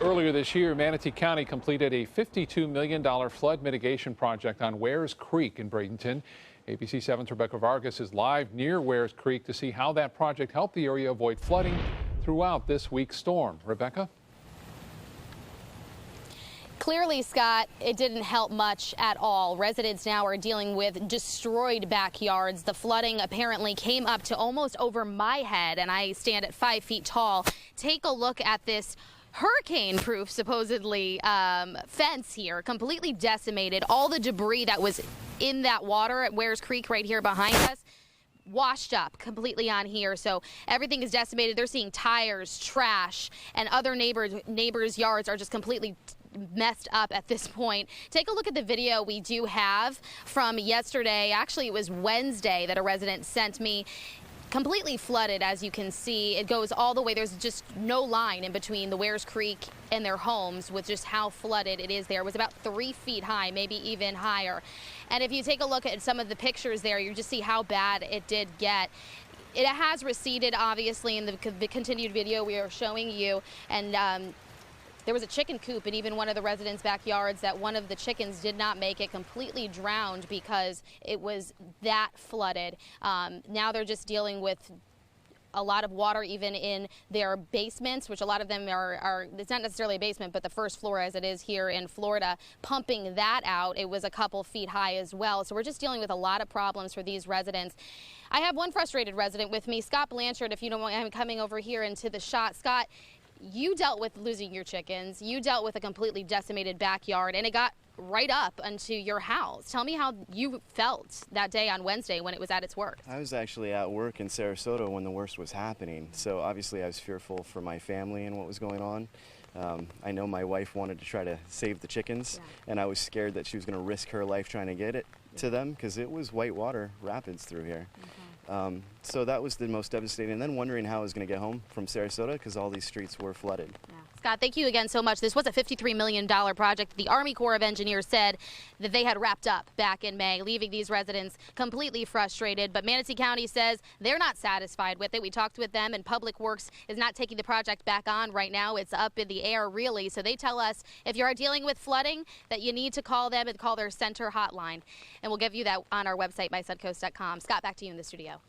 Earlier this year, Manatee County completed a $52 million flood mitigation project on Wares Creek in Bradenton. ABC 7's Rebecca Vargas is live near Wares Creek to see how that project helped the area avoid flooding throughout this week's storm. Rebecca? Clearly, Scott, it didn't help much at all. Residents now are dealing with destroyed backyards. The flooding apparently came up to almost over my head, and I stand at 5 feet tall. Take a look at this hurricane-proof, supposedly, fence here, completely decimated. All the debris that was in that water at Wares Creek right here behind us washed up completely on here, so everything is decimated. They're seeing tires, trash, and other neighbors' yards are just completely messed up at this point. Take a look at the video we do have from yesterday. Actually, it was Wednesday that a resident sent me. Completely flooded, as you can see. It goes all the way. There's just no line in between the Wares Creek and their homes with just how flooded it is there. It was about 3 feet high, maybe even higher. And if you take a look at some of the pictures there, you just see how bad it did get. It has receded, obviously, in the continued video we are showing you. And there was a chicken coop in even one of the residents' backyards that one of the chickens did not make it, completely drowned because it was that flooded. Now they're just dealing with a lot of water even in their basements, which a lot of them are it's not necessarily a basement, but the first floor as it is here in Florida, pumping that out. It was a couple feet high as well. So we're just dealing with a lot of problems for these residents. I have one frustrated resident with me, Scott Blanchard, if you don't mind coming over here into the shot. Scott, you dealt with losing your chickens. You dealt with a completely decimated backyard, and it got right up onto your house. Tell me how you felt that day on Wednesday when it was at its worst. I was actually at work in Sarasota when the worst was happening, so obviously I was fearful for my family and what was going on. I know my wife wanted to try to save the chickens, and I was scared that she was going to risk her life trying to get it to them because it was whitewater rapids through here. So that was the most devastating, and then wondering how I was going to get home from Sarasota because all these streets were flooded. Scott, thank you again so much. This was a $53 million project. The Army Corps of Engineers said that they had wrapped up back in May, leaving these residents completely frustrated. But Manatee County says they're not satisfied with it. We talked with them, and Public Works is not taking the project back on right now. It's up in the air, really. So they tell us if you are dealing with flooding, that you need to call them and call their center hotline. And we'll give you that on our website, mysuncoast.com. Scott, back to you in the studio.